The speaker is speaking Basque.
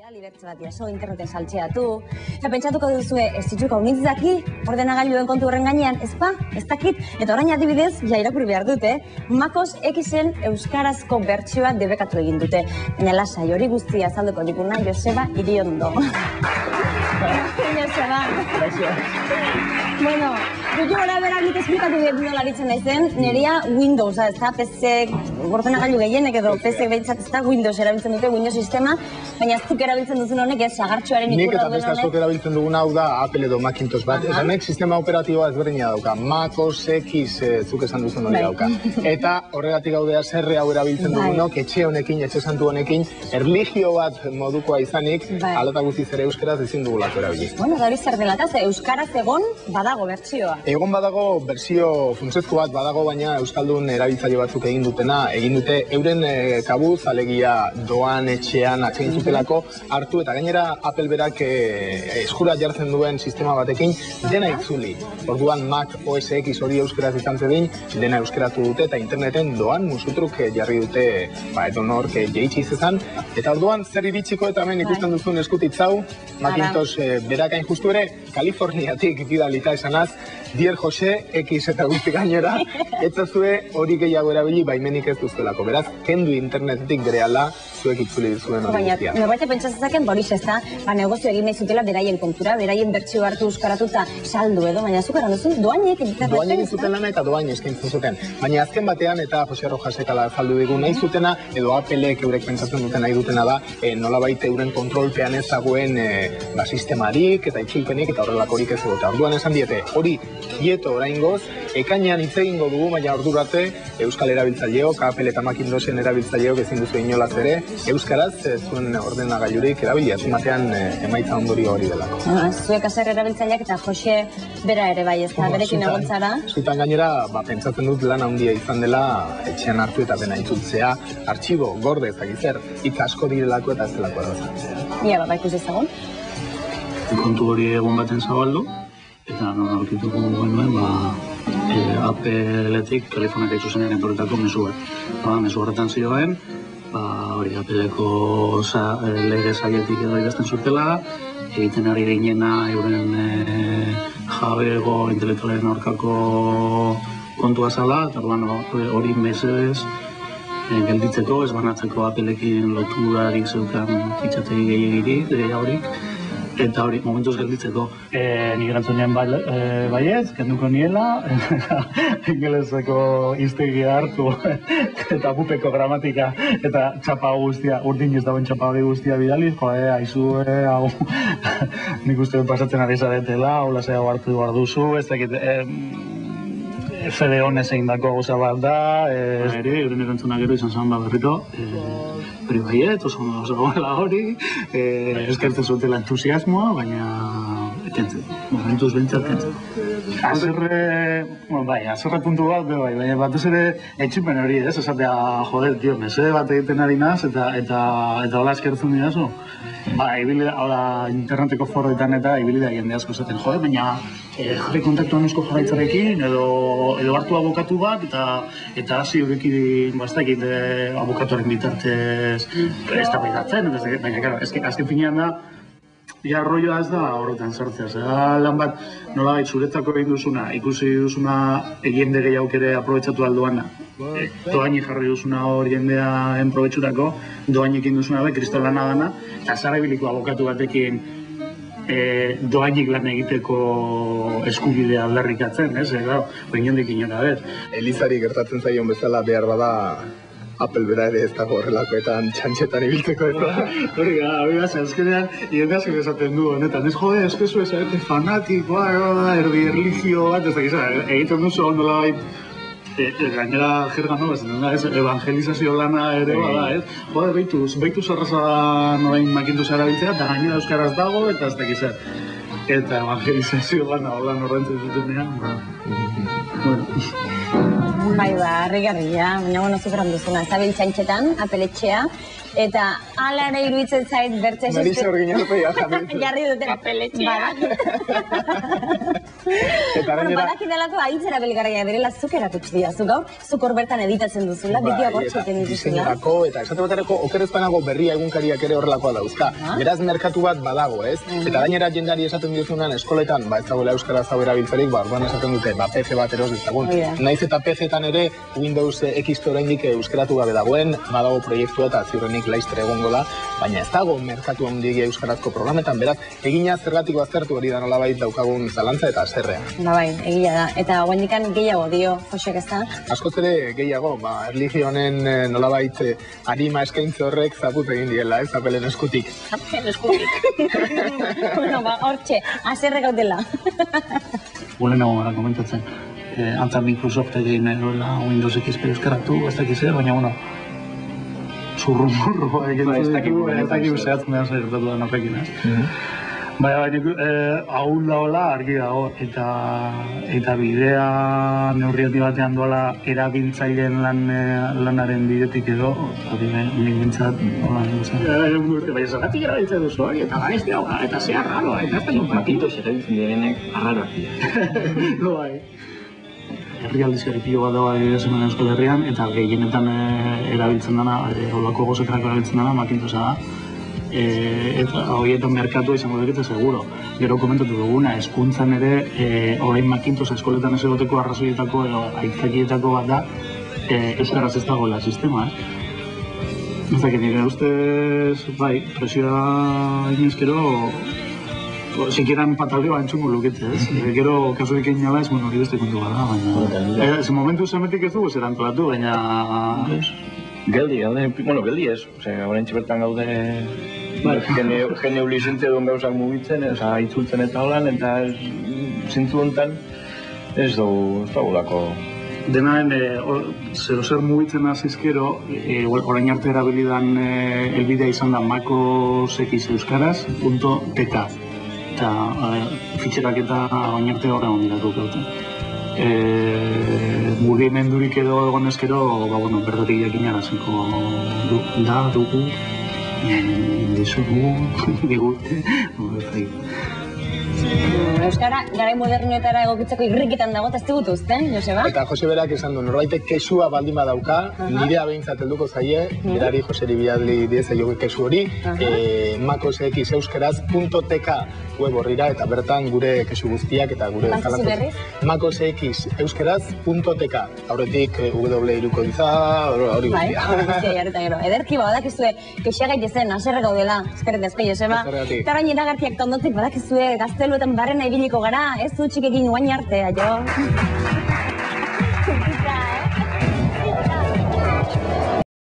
bidali bertze bat jaso, interneten saltxeatu. Eta pentsatuko duzue, ez dituko unitz daki, ordenagailuen kontu horren gainean, ezpa? Ez dakit? Eta orain adibidez, ja irakurri behar dute, MacOS X-en euskarazko bertsioa debekatu egin dute. Baina lasai, hori guztia azalduko diguna Joseba Iriondo. Joseba. Bueno, dutu gora berak nik esplikatu behar nola aritzen naizen, nerea Windows, ez da, PC, ordenagailu gehienek edo PC behintzat ez da Windows erabiltzen dute, Windows sistema, baina zuk erabiltzen duzun honek, ez, sagartxoaren ikurra duen honek. Nik eta beste askok erabiltzen dugun hau da Apple edo Macintosh bat, eta honek sistema operatiboa ezberdina dauka, MacOS X zuk esan duzun hori dauka. Eta horregatik gaudea zerre hau erabiltzen dugunok, etxe honekin, etxe santu honekin, erlijio bat modukoa izanik, alata guztiz ere euskaraz ezin dugulako erabili. Bueno, da hori zer dela, eta euskaraz egon badago bertsioa. Egon badago bertsio funtsezko bat badago, baina euskaldun erabiltzaile batzuk egin dute euren kabuz, alegia doan etxean atsegin zutelako hartu, eta gainera Apple berak eskura jartzen duen sistema batekin dena itzuli. Orduan Mac OS X hori euskaraz izan zedin, dena euskaratu dute, eta interneten doan musutruk jarri dute edonork jeitsi izan. Eta orduan zer iritsiko, eta hemen ikusten duzun eskutitzau, Macintosh berak hain justu ere Kaliforniatik bidalita esanaz, Dear Jose, X eta guzti gainera, etzazue hori gehiago erabili baimenik ez duzuelako. Beraz, kendu internetetik berehala zuek itzuli duzuen hori guztia. Baina, norbait pentsatzen hori ez da, negozio egin nahi zutela beraien kontura, beraien bertsio hartu euskaratuta saldu edo, baina zuk eran duzun doainek interneten. Doainek zuten lana eta doain eskaintzen zuten. Baina azken batean, eta Jose Rojasek ala saldu digu nahi zutena, edo Appleek eurek pentsatzen duten nahi dutena da, nolabait euren kontrolpean ez dagoen sistemarik eta itzulpenik eta horrelakorik ez egotea. Orduan esan diete, hori quieto oraingoz, ekainean hitz egingo dugu, baina ordurarte euskal erabiltzaileok, Apple eta Macintoshen erabiltzaileok ezin duzu inolaz ere, euskaraz zuen ordenagailurik erabilia, zumatean emaitza ondorio hori delako. Zuek azer erabiltzaileak eta Jose bera ere bai, ez da, berekin egontzara. Zutan gainera, pentsatzen dut lan handia izan dela, etxean hartu eta dena itzultzea, artxibo, gorde ezagizer, hitz asko direlako eta ez delako edatzen. Ia, ikusi ezagun? Kontu hori egon baten zabaldu, eta non aurkituko genuen, Appleetik Kaliforniak zuzenean etorretako mezu bat. Mezu horretan zioen, hori Appleko lege saietik edo idazten zutela, egiten ari ginena euren jabego intelektualen aurkako kontua zala, eta hori mesedez gelditzeko, ez banatzeko Appleekin loturarik zeukan fitxategi gehiagorik, eta hori, momentuz gelditzeko. Nik erantzunean baiet, kenduko niela, ingeleseko hiztegia hartu, eta pupeko gramatika, eta txapa guztia, urdin ez dagoen txapa hori guztia bidaliz, haizu, hau, nik uste pasatzen ari zaretela, hola zehau hartu behar duzu, ez dakit, fede honez egin dako gauza bat da, euren erantzuna gero izan zan berriro, hori baiet, oso gaudela hori, eskertzen zutela entusiasmoa, baina kentzen, momentuz behintzat kentzen. Azerre puntu bat, baina batez ere etxipen hori, ez? Esatea, joder, tio, mesede bat egiten ari naz, eta hola eskertzen dirazu. Interneteko foroetan eta ibilida jende asko esaten, joder, baina jarri kontaktuan eusko jarraitzarekin, edo hartu abokatu bat, eta hasi horrekin bastakit abokatuaren bitartez ez da baidatzen, baina, azken finean da, ja, rolloa ez da horretan sartzea. Lan bat, nolabait zuretzako egin duzuna, ikusi duzuna jende gehiago ere aprobetxatu aldoana. Doainik jarri duzuna hor jendearen probetxurako, doainik egin duzuna kristolana dana, eta zara biliko abokatu batekin doainik lan egiteko eskubidea aldarrikatzen, ez? Inondik inora, Elizari gertatzen zaion bezala behar bada Apple bera ere ez dago horrelakoetan txantxetan ibiltzeko ez da. Hori da, azkenean, jende asko esaten du, honetan, ez jode, eskezu ez fanatikoa, erlijio bat, ez da, egiten duzu ondola bai, gainera jergan no, ez evangelizazio lana ere bada, ez? Jode, behitu zarraza norain Macintosh erabiltzea, eta gainera euskaraz dago, eta ez dakiz eta evangelizazio lana hola norrentzen zutenean, Bai, harrigarria, baina zukeran duzuna, ez da biltxantxetan, apeletxea, eta ala ere iruditzen zait bertze Marisa hor ginen jarri jarri duten apeletxea. Eta gainera... Badaki delako aitzera belgarria direla zuk erakutsi diazu gaur, zuk hor bertan editatzen duzula, bideoak hortxeiten dituzula. Diseinurako eta esate baterako okerrezpanago berria egunkariak ere horrelakoa dauzka. Beraz merkatu bat badago, ez? Eta gainera jendari esaten diozunan eskoletan, ez dagoela euskaraz hau erabiltzerik, orduan esaten dute, PC bat eros dezagun. Naiz eta PC-tan ere Windows XP oraindik euskaratu gabe dagoen, badago proiektua eta ziurrenik laizter egongo da, baina ez dago merkatu handia euskarazko programetan, beraz, egina zergatik baztertu hori da nolabait daukagun zalantza eta zerrea. Bai, egia da. Eta guainikan gehiago dio, Josek, ez da? Askoz ere gehiago, erlijionen nolabait arima eskaintze horrek zaput egin diela, ez? Apelen eskutik. Apelen eskutik. Bueno, hortxe, azerre gaudela. Gulenago gara komentatzen. Antza Microsoft egin eroela Windows XP euskaratu, ez dakiz baina, bueno, zurrumurro ez dakiz zehatzen behar zertatu da nopekin, ez? Baina, ahul daola argi dago, eta bidea neurriati batean doala erabiltzaileen lanaren bidetik edo, hori nik bintzat, baina zergatik erabiltzen duzu hori, eta garezti hau, eta zea raro, eta ez da Macintosh erabiltzen direnek arraroak dira. No, bai. Herrialdizkari pilo bat dago esan Euskal Herrian, eta gehienetan erabiltzen dana, olako gozetarako erabiltzen dana, Macintosha da. Eta horietan merkatua izango dut seguro. Gero komentatu duguna, hezkuntzan ere, orain Macintosh eskoletan ez egoteko arrazoietako edo aitzakietako bat da, euskaraz ez dagoela sistema, Ez dakit nire ustez, bai, presioa inezkero, sikieran patalde bat entzungo luketze, ez? Gero kasurik egin nala ez, hori beste kontu bada, baina... Ez momentu zemetik ez dugu zer antolatu, baina... Geldi ez, orain bertan gaude geneu lizentzia duen gauzak mugitzen, itzultzen eta holan, eta zintzu honetan ez dugulako. Denaren, zer mugitzen azizkero, orain arte erabilidan elbidea izan da macosxeuskaraz.tk eta fitxerak eta orain arte horrean ondiratu gauten. Mugimendurik edo egon ezkero, bertatik jakin araziko dugu, digute, Euskara, garai modernoetara egokitzeko irrikitan dago, eta ez dut uzten, Joseba? Eta Jose berak esan du, norbaitek kesua baldin badauka, nirea behintzat helduko zaie, berari Joseri bidali dieze jogi kesu hori, macosxeuskaraz.tk web horrira, eta bertan gure kesu guztiak eta gure zalantzak. macosxeuskaraz.tk aurretik iruko diza, hori guztia. Ederki badakizue, kexia gaitezen, aserre gaudela, eskerretezko, Joseba. Eta orain iragartiak tondotik badakizue, gazteluetan barrena ibiliko gara, ez dutxik egin guain arte, aio.